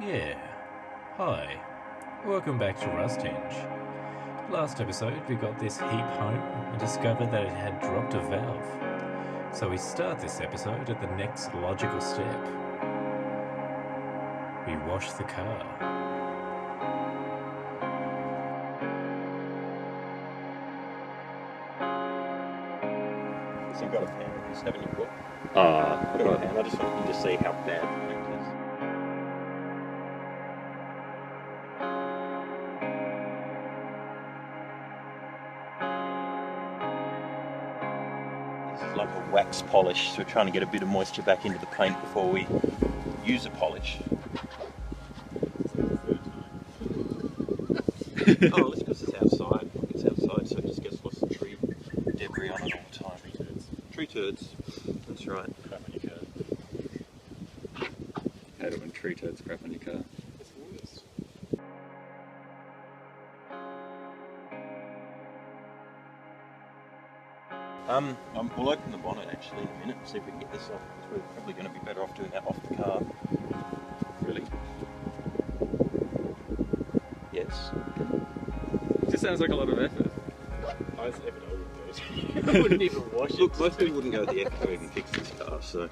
Yeah. Hi. Welcome back to Rust Henge. Last episode we got this heap home and discovered that it had dropped a valve. So we start this episode at the next logical step. We wash the car. So you've got a pan of this, haven't you, Paul? Put it on a pan. I just want you to see how bad the paint is. This is like a wax polish, so we're trying to get a bit of moisture back into the paint before we use a polish. Oh, it's because it's outside. It's outside, so it just gets lots of tree debris on it all the time. Tree turds. That's right. Crap on your car. Hate it when tree turds crap on your car. It's the worst. We'll open the bonnet actually in a minute and see if we can get this off. We're probably going to be better off doing that off the car. Really? Yes. It just sounds like a lot of effort. I was effort I wouldn't do it. I wouldn't even wash it. Look, most people wouldn't go to the effort to even fix this car, so.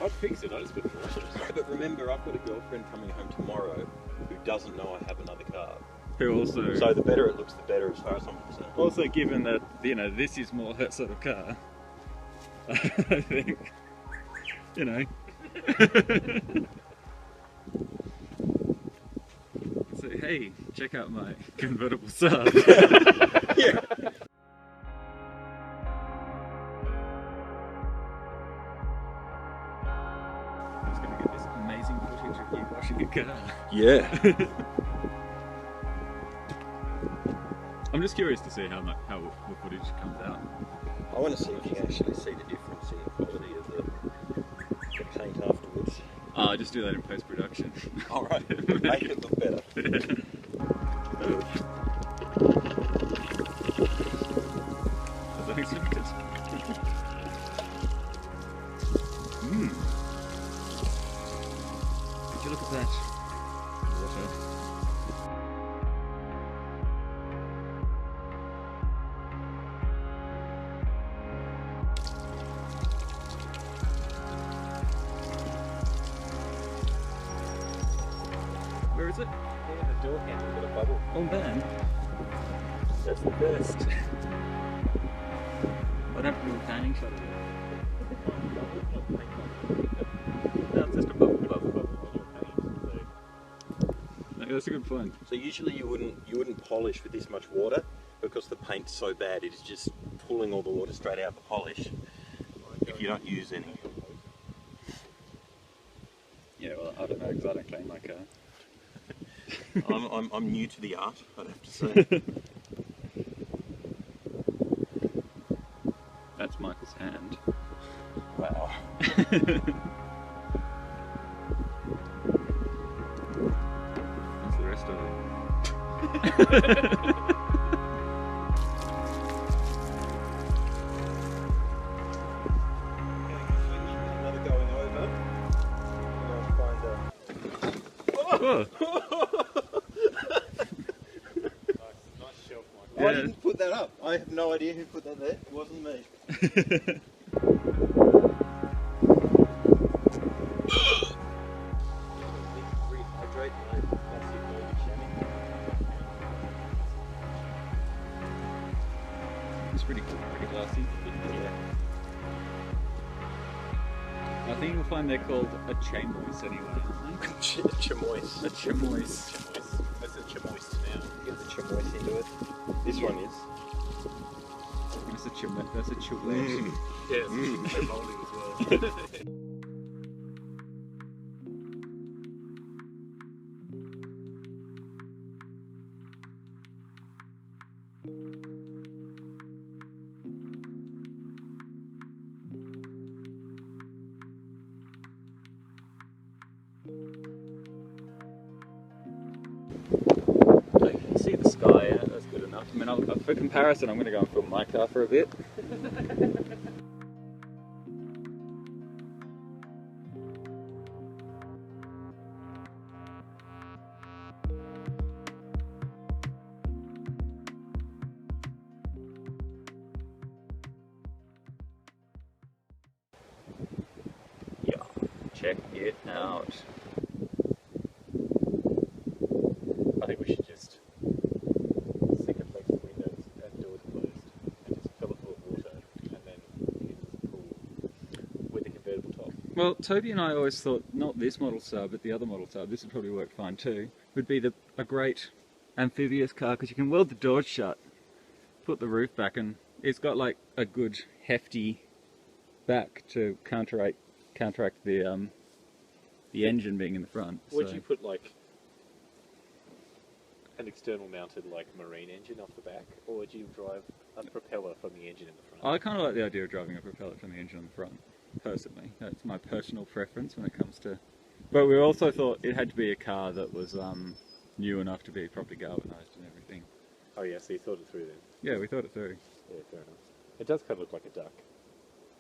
I'd fix it, I just wouldn't wash it. But remember, I've got a girlfriend coming home tomorrow who doesn't know I have another car. Who also... So the better it looks, the better as far as I'm concerned. Also, given that, you know, this is more her sort of car, I think, you know. So, hey, check out my convertible Saab. Yeah. I'm just going to get this amazing footage of you washing a car. Yeah. I'm just curious to see how the footage comes out. I want to see if you can actually see the difference in the quality of the paint afterwards. Just do that in post-production. Alright, make it look better. As unexpected. Would you look at that? Water. Where is it? Yeah, the door handle with a bubble. Oh man. That's the best. What happened to a panning shot of it? No, it's just a bubble. No, that's a good point. So usually you wouldn't polish with this much water because the paint's so bad it is just pulling all the water straight out of the polish if you don't use any. Yeah, well, I don't know because I don't clean my car. I'm new to the art, I'd have to say. That's Michael's hand. Wow. That's the rest of it. Another going over. Oh. Nice shelf, Michael. I didn't put that up. I have no idea who put that there. It wasn't me. Rehydrate my massive mouldy shammee. It's pretty cool, pretty classy. Yeah. I think you'll find they're called a chamois anyway, aren't they? Chamois. A chamois. That's a chamois now. Get the chamois into it. This one is. That's a chamois. That's a chamois. Yeah, it's mouldy as well. So you can see the sky, yeah? That's good enough. I mean, for comparison, I'm going to go and film my car for a bit. check it out. I think we should just stick it next to the windows and doors closed and just fill it full of water and then use the pool with a convertible top. Well, Toby and I always thought, not this model Saab, but the other model Saab, this would probably work fine too, would be a great amphibious car because you can weld the doors shut, put the roof back, and it's got like a good hefty back to counteract the engine being in the front. Would so. you put like an external mounted like marine engine off the back, or would you drive a propeller from the engine in the front? I kind of like the idea of driving a propeller from the engine on the front, personally. That's my personal preference when it comes to... But we also thought it had to be a car that was new enough to be properly galvanised and everything. Oh yeah, so you thought it through then. Yeah, we thought it through. Yeah, fair enough. It does kind of look like a duck.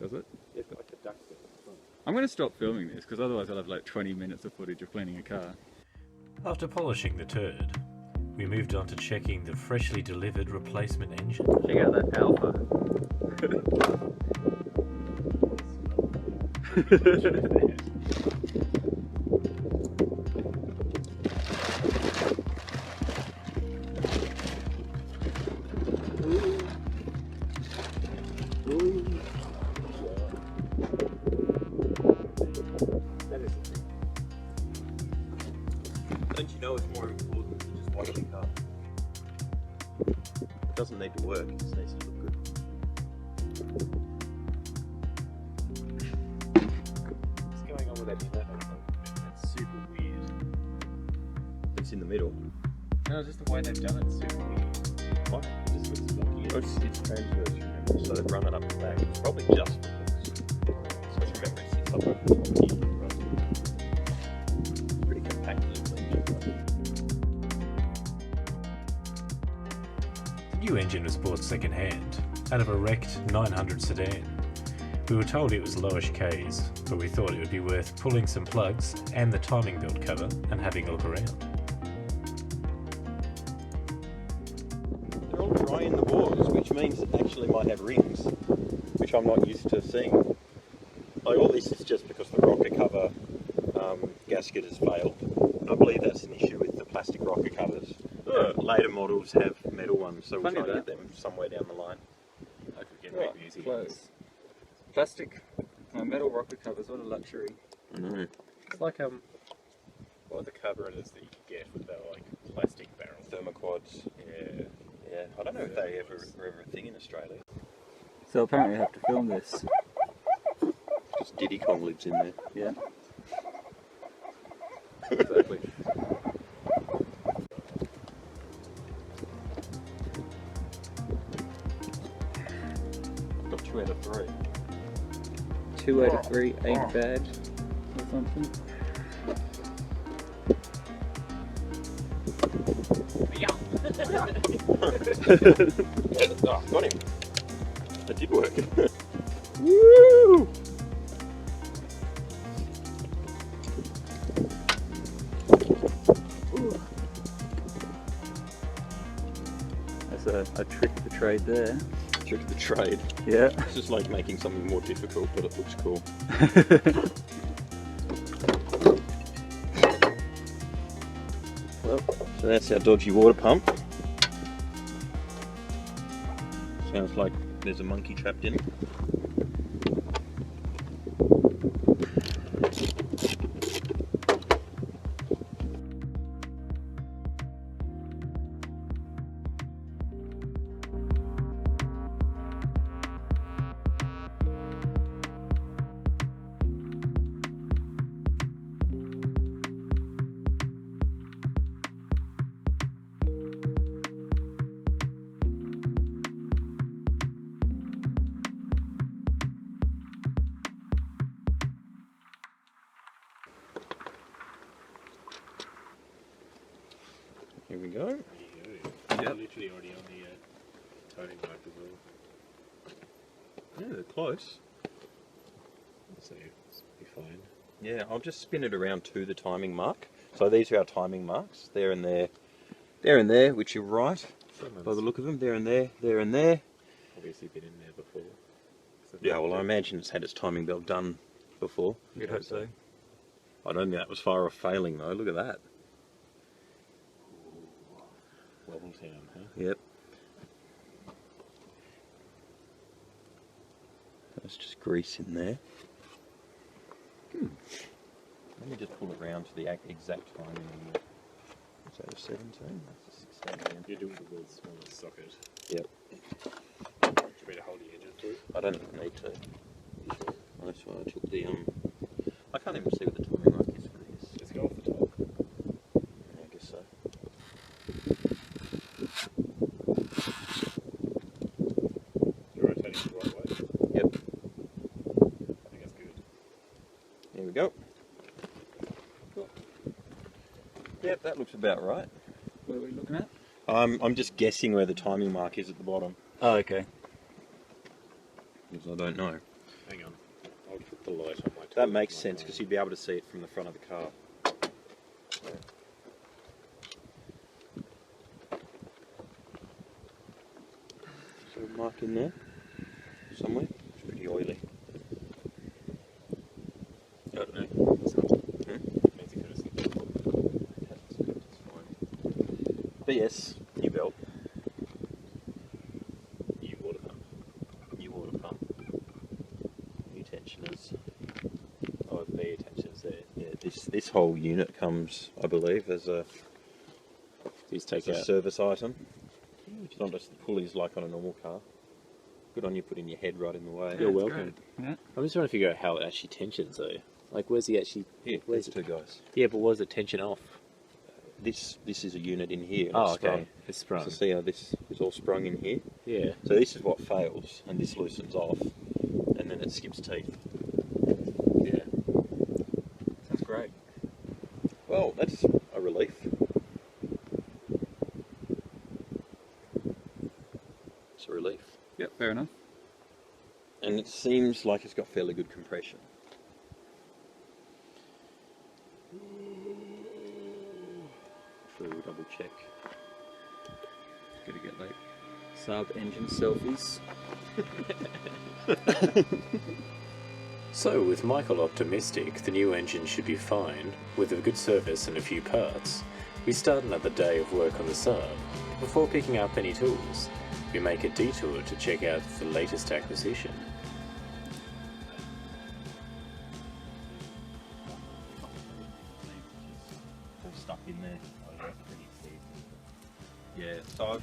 Does it? Yeah, it's got like a duck bit at the front. I'm going to stop filming this because otherwise I'll have like 20 minutes of footage of cleaning a car. After polishing the turd, we moved on to checking the freshly delivered replacement engine. Check out that Alpha. Don't you know it's more important than just washing the car? It doesn't need to work, it just needs to look good. What's going on with that inlet? That's super weird. It's in the middle. No, just the way they've done it's super weird. Why? It just looks funky. It's transverse, remember? So they've run it up the back. It's probably just for looks. So remember, it sits up over the top here. Pretty compactly. The new engine was bought second-hand, out of a wrecked 900 sedan. We were told it was lowish Ks, but we thought it would be worth pulling some plugs and the timing belt cover and having a look around. They're all dry in the bores, which means it actually might have rings, which I'm not used to seeing. Like, all this is just because the rocker cover gasket has failed. I believe that's an issue with the plastic rocker covers. Later models have metal ones, so we'll Funny try to get that. them somewhere down the line. I could get maybe easy. Close. Plastic, metal rocker covers, what a luxury. I know. It's like what are the carburetors that you could get with that like plastic barrel? Thermoquads. Yeah. Yeah, I don't know if they were ever a thing in Australia. So apparently I have to film this. Just Diddy Kong lives in there. Yeah. Exactly. Got 2 out of 3. 2 out of 3 ain't bad. Or something. Oh, got him. That did work. Woo! That's a trick of the trade there. Trick of the trade. Yeah. It's just like making something more difficult, but it looks cool. Well, so that's our dodgy water pump. Sounds like there's a monkey trapped in it. Here we go. Yep. Literally already on the toning mark as well. Yeah, they're close. So it's be fine. Yeah, I'll just spin it around to the timing mark. So these are our timing marks. There and there. There and there, which you're right. By the look of them, there and there, there and there. Obviously been in there before. Yeah, well, I imagine it's had its timing belt done before. You'd hope so. I don't think that was far off failing though. Look at that. Wobble town, huh? Yep. There's just grease in there. Let me just pull it round to the exact timing. Is that a 17? That's a 16 again. You're doing the world's smallest socket. Yep. Do you want me to hold the edges through? I don't need to. That's why I took the I can't even see what the timing mark is for this. Let's go off the top. I guess so. You're rotating the right way. Yep. I think that's good. There we go. Cool. Yep, that looks about right. What are we looking at? I'm just guessing where the timing mark is at the bottom, Oh, okay. because I don't know. Hang on. I'll put the light on my tool. That makes sense because you'd be able to see it from the front of the car. So a mark in there somewhere. It's pretty oily. I don't know. It's not. Fancy person. It's fine. But yes, new belt, New water pump. new water pump, new tensioners. Oh, the tensions there. Yeah, this whole unit comes, I believe, as a These take It's a out. service item. It's not just the pulleys like on a normal car. Good on you putting your head right in the way. You're That's welcome. great. Yeah. I'm just trying to figure out how it actually tensions though. Like, where's he actually? Here, Where's there's two guys. Yeah, but where's the tension off? This is a unit in here. And Oh, it's okay. sprung. It's sprung. So see how this is all sprung in here? Yeah. So this is what fails, and this loosens off, and then it skips teeth. Yeah. Sounds great. Well, that's a relief. It's a relief. Yep, fair enough. And it seems like it's got fairly good compression. Sure, we'll double check. Gotta get like Saab engine selfies. So, with Michael optimistic the new engine should be fine, with a good service and a few parts, we start another day of work on the Saab. Before picking up any tools, we make a detour to check out the latest acquisition. All stuck in there. Yeah, so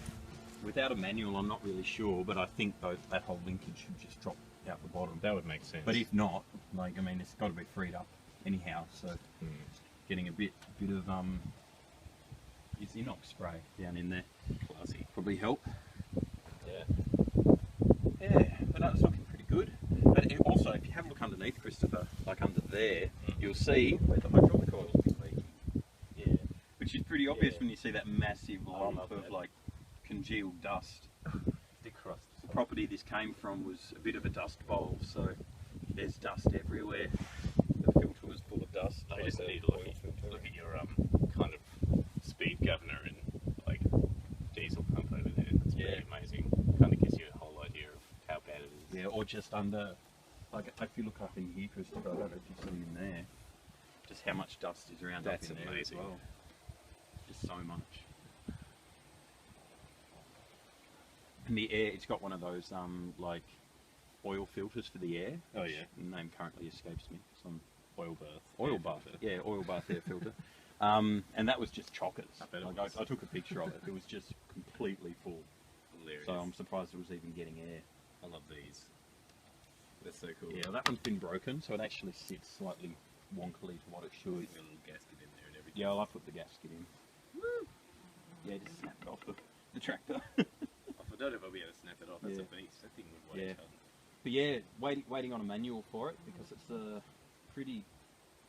without a manual, I'm not really sure, but I think that whole linkage should just drop out the bottom. That would make sense. But if not, like, I mean, it's got to be freed up anyhow, so getting a bit of is inox spray down in there classy. probably help. Yeah. Yeah, but that's looking pretty good. But it also, if you have a look underneath, Christopher, like under there, you'll see where the hydraulic oil's been leaking. Yeah. Which is pretty obvious Yeah. when you see that massive lump love of that. like congealed dust. Thick crust. The property this came from was a bit of a dust bowl, so there's dust everywhere. The filter was full of dust. I like just the need to oil filter. look at your kind of speed governor and like diesel pump over there. It's Yeah. pretty amazing. Kind of gives you a whole idea of how bad it is. Yeah, or just under, like if you look up in here, Christopher, I don't know if you've seen in there, just how much dust is around That's up in there amazing. as well. Just so much. And the air, it's got one of those like oil filters for the air. Oh, which yeah. the name currently escapes me. Some Oil bath. oil air bath. filter. Yeah, oil bath air filter. And that was just chockers. I bet it Like, was. I took a picture of it. It was just completely full. Hilarious. So I'm surprised it was even getting air. I love these. They're so cool. Yeah, that one's been broken, so it actually sits slightly wonkily to what it should. Putting a little gasket in there and everything. Yeah, I put the gasket in. Yeah, just snap it off the tractor. I don't know if I'll be able to snap it off. That's Yeah. a beast. That thing would weigh Yeah. a ton. But yeah, waiting on a manual for it because it's a pretty.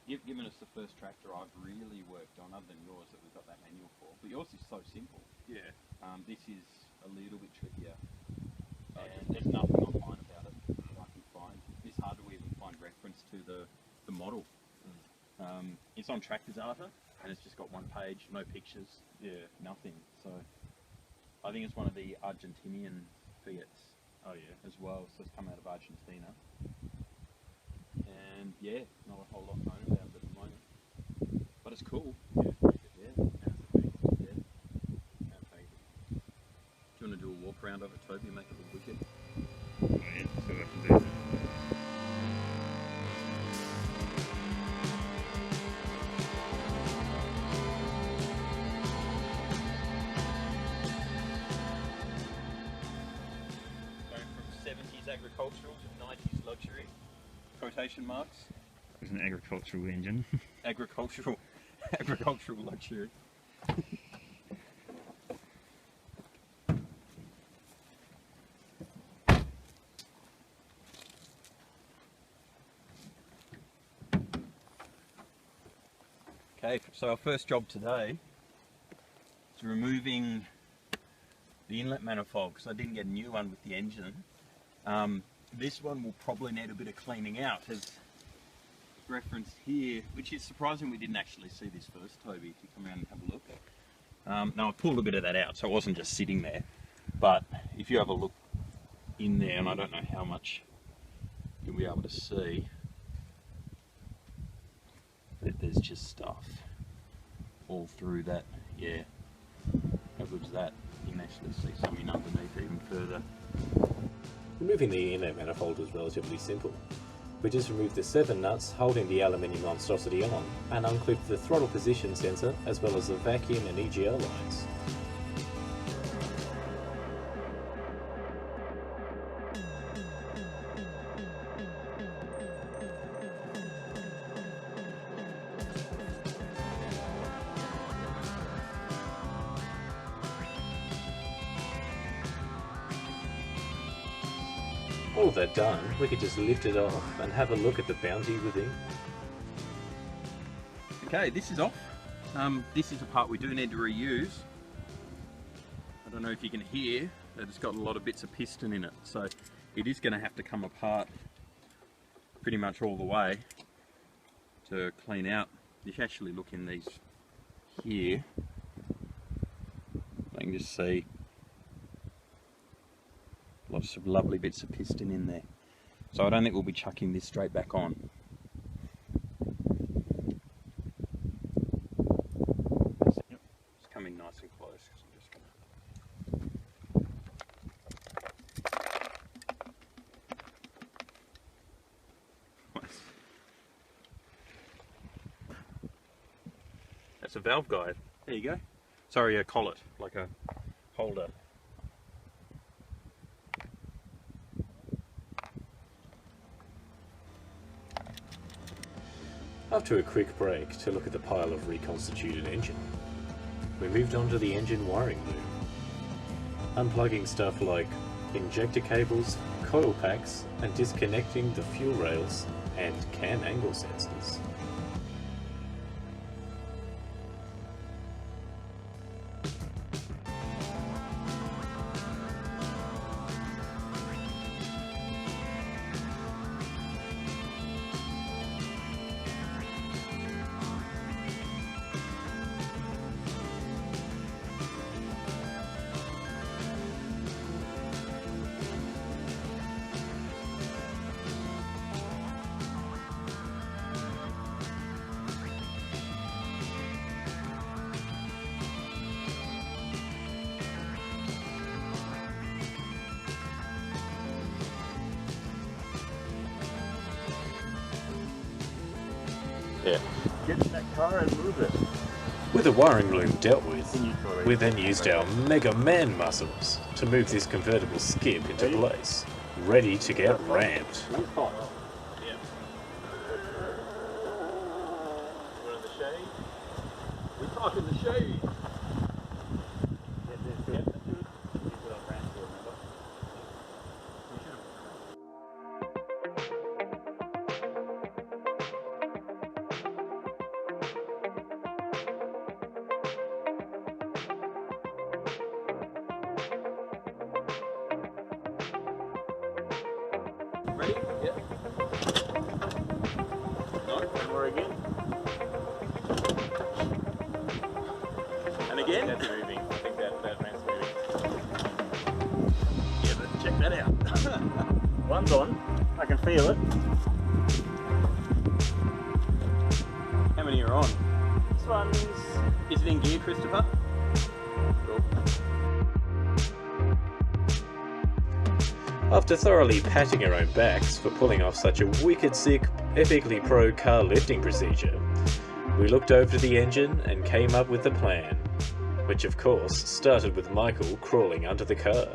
You've given us the first tractor I've really worked on, other than yours that we've got that manual for. But yours is so simple. Yeah. This is a little bit trickier, and there's nothing online about it that I can find. It's hard to even find reference to the model. It's on Tractors Arta, and it's just got one page, no pictures, nothing. So I think it's one of the Argentinian Fiats Oh yeah. as well, so it's come out of Argentina. And yeah, not a whole lot known about it at the moment. That's cool. Yeah. Yeah. Do you want to do a walk around of it, Toby, and make it look wicked? Oh, yeah, so I can do that. Going from 70s agricultural to 90s luxury. Quotation marks. It's an agricultural engine. Agricultural luxury. Okay, so our first job today is removing the inlet manifold because I didn't get a new one with the engine. This one will probably need a bit of cleaning out, as referenced here, which is surprising we didn't actually see this first, Toby, if you come around and have a look. Now I pulled a bit of that out, so it wasn't just sitting there, but if you have a look in there, and I don't know how much you'll be able to see, but there's just stuff all through that. Yeah, how good's that? You can actually see something underneath even further. Removing the inlet manifold was relatively simple. We just removed the 7 nuts holding the aluminium monstrosity on and unclipped the throttle position sensor as well as the vacuum and EGR lines. All that done, we could just lift it off and have a look at the bounty within. Okay, this is off. This is a part we do need to reuse. I don't know if you can hear that it's got a lot of bits of piston in it, so it is going to have to come apart pretty much all the way to clean out. You can actually look in these here. I can just see lots of lovely bits of piston in there. So I don't think we'll be chucking this straight back on. It's coming nice and close. So I'm just gonna... That's a valve guide. There you go. Sorry, a collet, like a holder. After a quick break to look at the pile of reconstituted engine, we moved on to the engine wiring loom, unplugging stuff like injector cables, coil packs, and disconnecting the fuel rails and cam angle sensors. Yeah. Get in that car and move it. With the wiring loom dealt with, we then used our Mega Man muscles to move this convertible skip into place, ready to get ramped. Yeah. We're in the shade. We're talking the shade. Ready? Yeah. No, and we're again. And again. That's moving. I think that man's moving. Yeah, but check that out. One's on. I can feel it. How many are on? It's funds. Is it in gear, Christopher? Cool. After thoroughly patting our own backs for pulling off such a wicked sick, epically pro car lifting procedure, we looked over to the engine and came up with the plan, which of course started with Michael crawling under the car.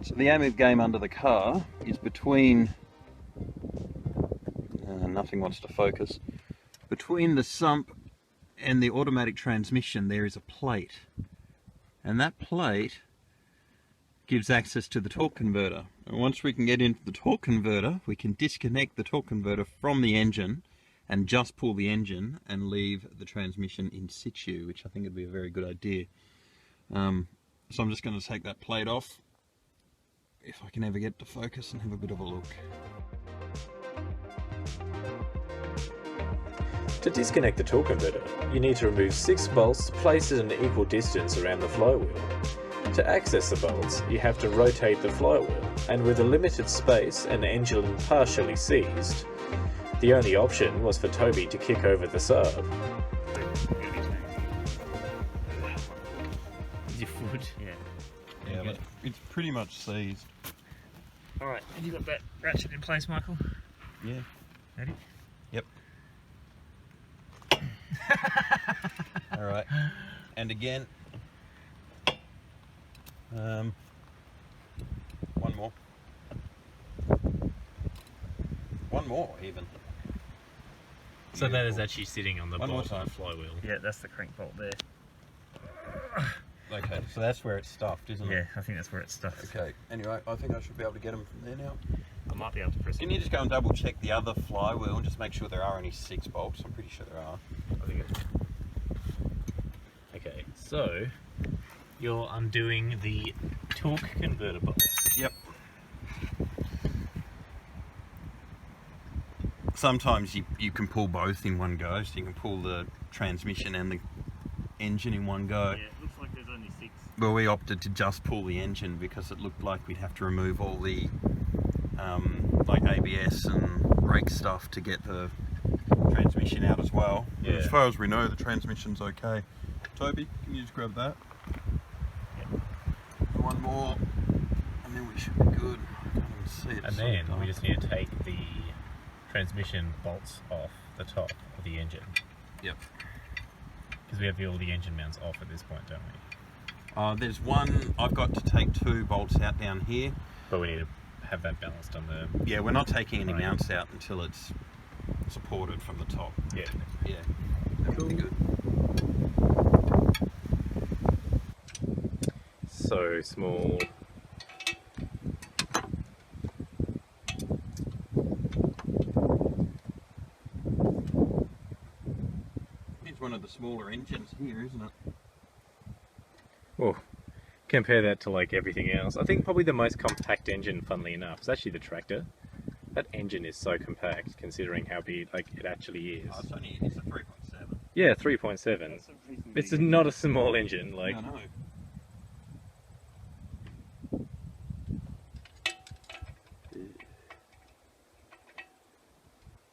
So the aim of the game under the car is between, nothing wants to focus, between the sump and the automatic transmission there is a plate, and that plate gives access to the torque converter. And once we can get into the torque converter, we can disconnect the torque converter from the engine and just pull the engine and leave the transmission in situ, which I think would be a very good idea. So I'm just going to take that plate off, if I can ever get to focus, and have a bit of a look. To disconnect the torque converter, you need to remove 6 bolts placed at an equal distance around the flywheel. To access the bolts, you have to rotate the flywheel, and with a limited space and engine partially seized, the only option was for Toby to kick over the Saab. Your foot. Yeah. Yeah, Okay. but it's pretty much seized. Alright, have you got that ratchet in place, Michael? Yeah. Ready? Yep. Alright. And again. One more. One more, even. So that is actually sitting on the One more bottom of the time. flywheel. Yeah, that's the crank bolt there. Okay, so that's where it's stuffed, isn't Yeah, it? I think that's where it's stuck. Okay, anyway, I think I should be able to get them from there now. I might be able to press Can you just go and double check the other flywheel and just make sure there are only 6 bolts? I'm pretty sure there are. I think it's... Okay, so you're undoing the torque converter bolts. Yep. Sometimes you can pull both in one go, so you can pull the transmission and the engine in one go. Yeah, it looks like there's only 6. Well, we opted to just pull the engine because it looked like we'd have to remove all the like ABS and brake stuff to get the transmission out as well. Yeah. As far as we know, the transmission's okay. Toby, can you just grab that? Yep. One more, and then we should be good. I can't even see it. And so then dark. we just need to take the transmission bolts off the top of the engine. Yep. Because we have all the engine mounts off at this point, don't we? There's one, I've got to take 2 bolts out down here. But we need to have that balanced on the... Yeah, we're not taking any Right. mounts out until it's supported from the top. Yeah. Yeah, that'll be good. So small. It's one of the smaller engines here, isn't it? Oh, compare that to like everything else. I think probably the most compact engine, funnily enough, is actually the tractor. That engine is so compact considering how big like it actually is. Oh, it's a 3.7. Yeah, 3.7. It's not a small engine. Like, I know.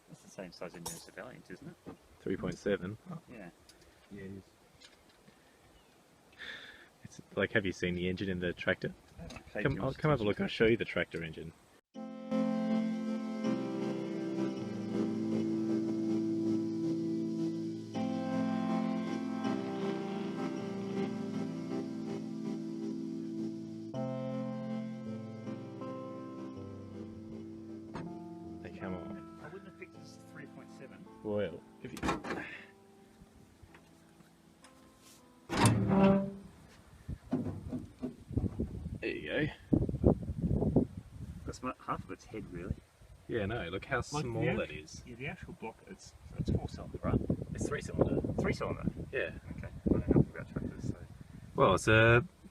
That's the same size engine as the Valiant, isn't it? 3.7. Yeah. Yeah, it is. It's like, have you seen the engine in the tractor? Okay, Come have a look. I'll show you the tractor engine. They come on. I wouldn't have picked this 3.7. Well, if you... There you go. That's half of its head, really. Yeah, no, look how Like small the that is. Yeah, the actual block, it's 4-cylinder, right? It's 3-cylinder. 3-cylinder. Yeah. Okay, I don't know nothing about tractors, so. Well, it's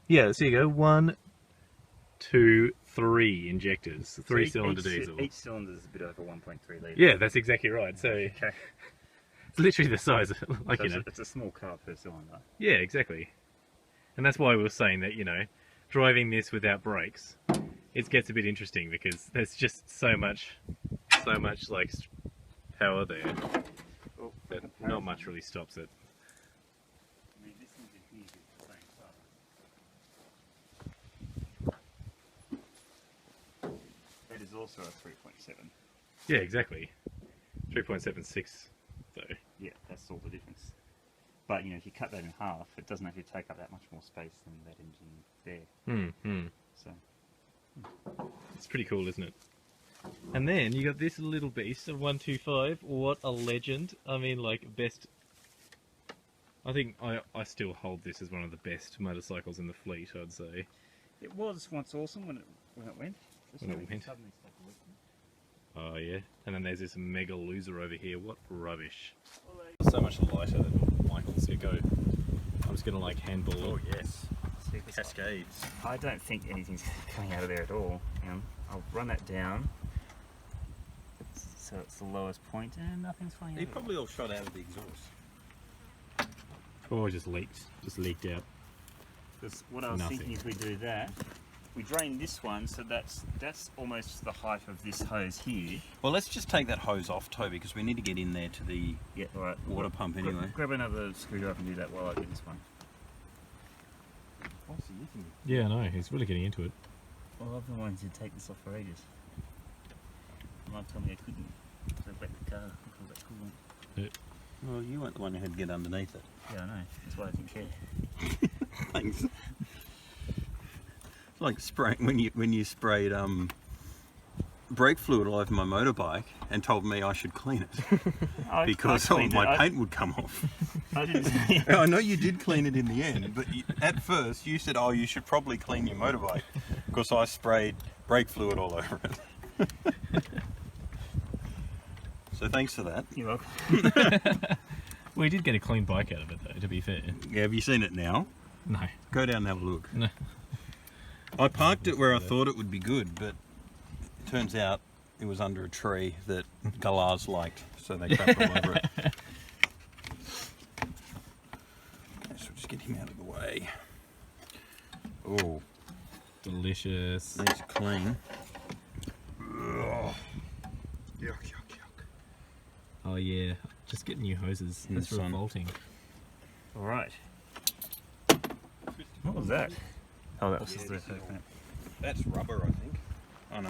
yeah, so you go 1, 2, 3 injectors, 3-cylinder diesel. Each cylinder is a bit over 1.3 litres. Yeah, that's exactly right. So Okay. it's literally the size of, like, So you know. it's a small car per cylinder. Yeah, exactly. And that's why we were saying that, you know, driving this without brakes, it gets a bit interesting because there's just so much like power there, Oh, but not much really stops it. I mean, this thing's in here at the same time. It is also a 3.7. Yeah, exactly. 3.76 though. Yeah, that's all the difference. But you know, if you cut that in half, it doesn't actually take up that much more space than that engine there. So It's pretty cool, isn't it? And then you got this little beast, a 125. What a legend! I mean, like best. I think I still hold this as one of the best motorcycles in the fleet. I'd say. it was once awesome when it went. When it went. Suddenly stopped working. Oh yeah, and then there's this mega loser over here. What rubbish! So much lighter than Michael's. Here, go. I'm just gonna like handball it. Oh yes, cascades. I don't think anything's coming out of there at all. Hang on. I'll run that down. So it's the lowest point and nothing's flying out. They probably all shot out of the exhaust. Or just leaked out. Because what I was Nothing. thinking is we do that. We drain this one, so that's almost the height of this hose here. Well, let's just take that hose off, Toby, because we need to get in there to the Yeah, all right. water pump anyway. Grab another screwdriver and do that while I do this one. Yeah, I know. He's really getting into it. Well, I've been wanting to take this off for ages. Mum told me I couldn't. So I back the car and pull that coolant. Well, you weren't the one who had to get underneath it. Yeah, I know. That's why I didn't care. Thanks. It's like spraying when you sprayed brake fluid all over my motorbike and told me I should clean it because all my paint would come off. I didn't. I know you did clean it in the end, but at first you said, "Oh, you should probably clean your motorbike," because I sprayed brake fluid all over it. So thanks for that. You're welcome. We did get a clean bike out of it, though. To be fair. Yeah, have you seen it now? No. Go down and have a look. No. I parked it where I thought it would be good, but it turns out it was under a tree that galahs liked, so they crapped all over it. Okay, so just get him out of the way. Oh, Delicious. that's clean. Ugh. Yuck, yuck, yuck. Oh yeah. Just get new hoses. In That's the sun. revolting. All right. What was that? Oh, that was just the That's rubber, I think. Oh no.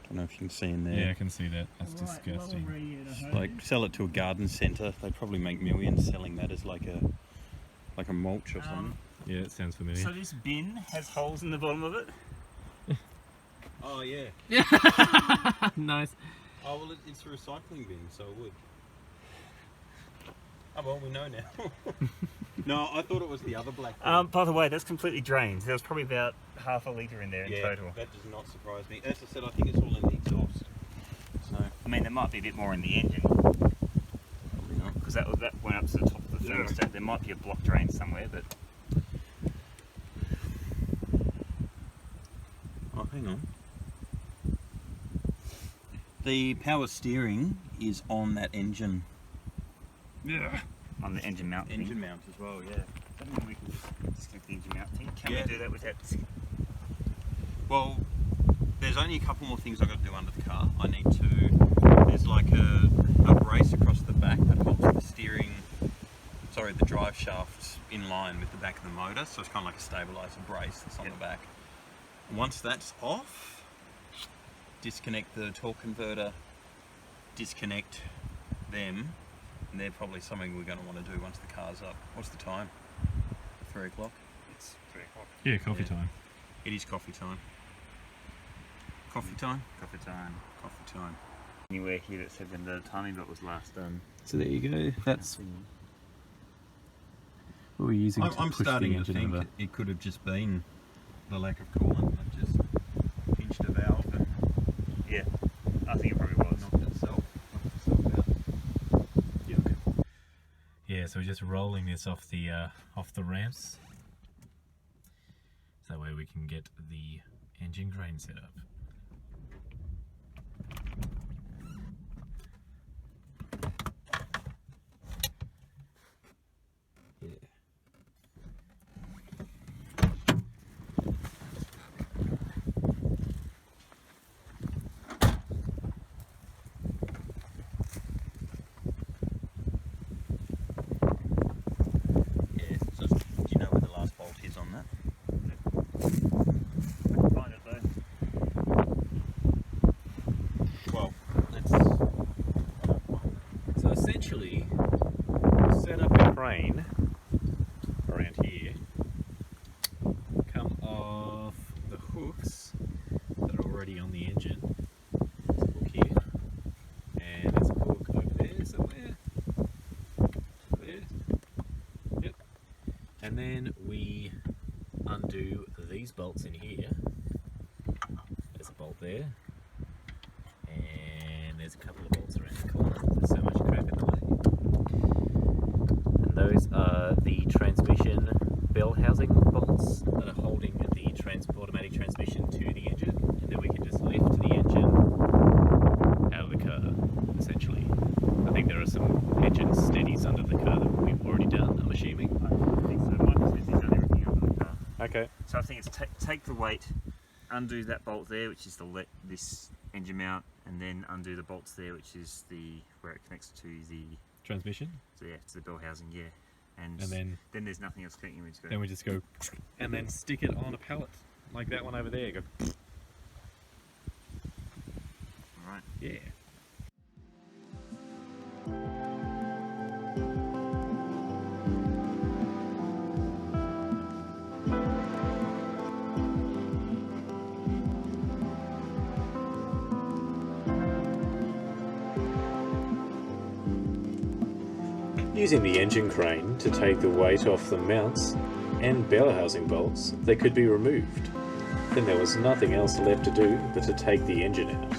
Don't know if you can see in there. Yeah, I can see that. That's disgusting. Like sell it to a garden centre. They'd probably make millions selling that as like a mulch or something. Yeah, it sounds familiar. So this bin has holes in the bottom of it. Oh yeah. Nice. Oh well, it's a recycling bin, so it would. Oh well, we know now. No, I thought it was the other black bin. By the way, that's completely drained. There was probably about half a litre in there in total. That does not surprise me. As I said, I think it's all in the exhaust. So I mean, there might be a bit more in the engine probably not. because that went up to the top of the thermostat. There might be a block drain somewhere, but Oh, hang on. The power steering is on that engine. yeah, on the engine mount. Engine thing. mount as well, yeah. I don't think we can just disconnect the engine mount thing. Can Yeah. we do that without? Well, there's only a couple more things I've got to do under the car. I need to, there's like a brace across the back that holds the steering, sorry, the drive shaft in line with the back of the motor. So it's kind of like a stabilizer brace that's on the back. Once that's off, disconnect the torque converter, disconnect them, and they're probably something we're going to want to do once the car's up. What's the time? 3 o'clock? It's 3 o'clock. Yeah, coffee Yeah. time. It is coffee time. Coffee time? Coffee time. Coffee time. Anywhere here that said when the timing belt was last done. So there you go. That's what we're using to I'm push the starting to engine think over. it could have just been the lack of coolant. It just pinched a valve and Yeah, I think it probably was. knocked itself out. Yeah, so we're just rolling this off the ramps. So that way we can get the engine grain set up. Yeah. there. And there's a couple of bolts around the corner. There's so much crap in the way. And those are the transmission bell housing bolts that are holding the automatic transmission to the engine, and then we can just lift the engine out of the car, essentially. I think there are some engine steadies under the car that we've already done, I'm assuming. I think so. Michael says he's done everything under the car. Okay. So I think it's take the weight, undo that bolt there, which is this engine mount, and then undo the bolts there, which is where it connects to the Transmission. to the bell housing, yeah. And then there's nothing else connecting. We just go. Then we just go and then stick it on a pallet, like that one over there. Go. All right. Yeah. Using the engine crane to take the weight off the mounts and bell housing bolts, they could be removed. Then there was nothing else left to do but to take the engine out.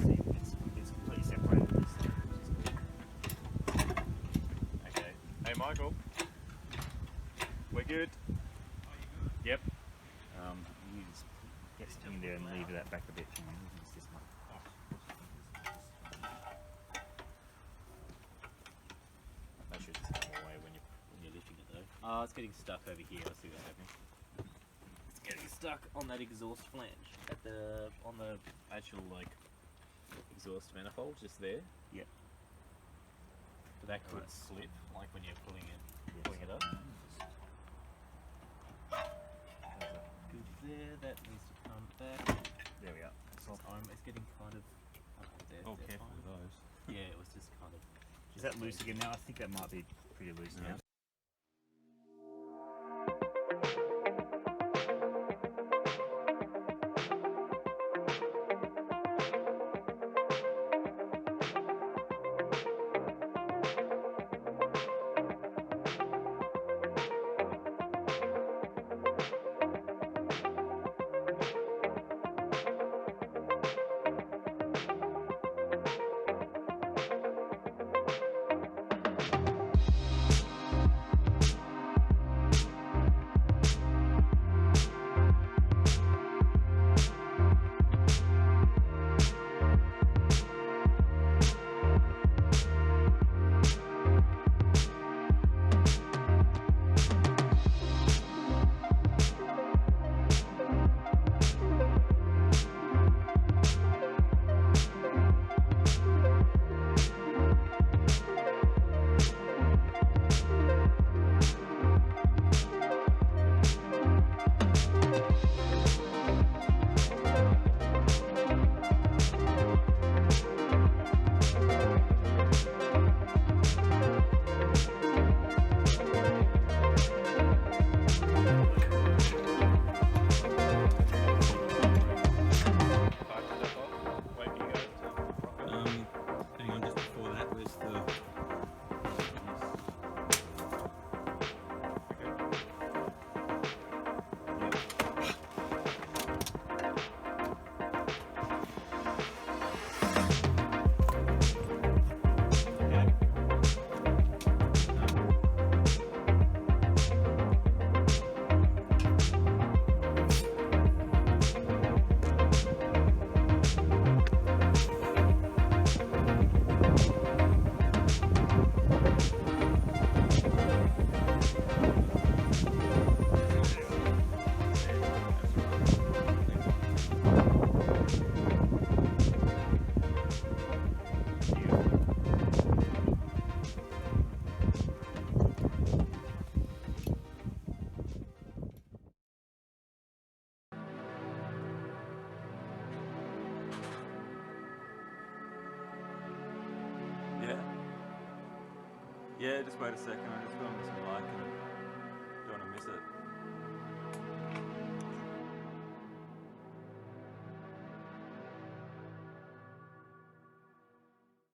See, it's completely separated. Okay. Hey Michael. We're good. Yep. You just get in there and leave that back a bit. It's this one. That should just come away when you're lifting it though. Oh, it's getting stuck over here. I see what's happening. It's getting stuck on that exhaust flange on the actual exhaust manifold just there. Yep. But that could slip like when you're pulling it up. Good there. That needs to come back. There we are. It's getting kind of there. Oh, there, careful fine. with those. Yeah, it was just kind of. Is that loose again now? I think that might be pretty loose now. Yeah, just wait a second. I just got on some light.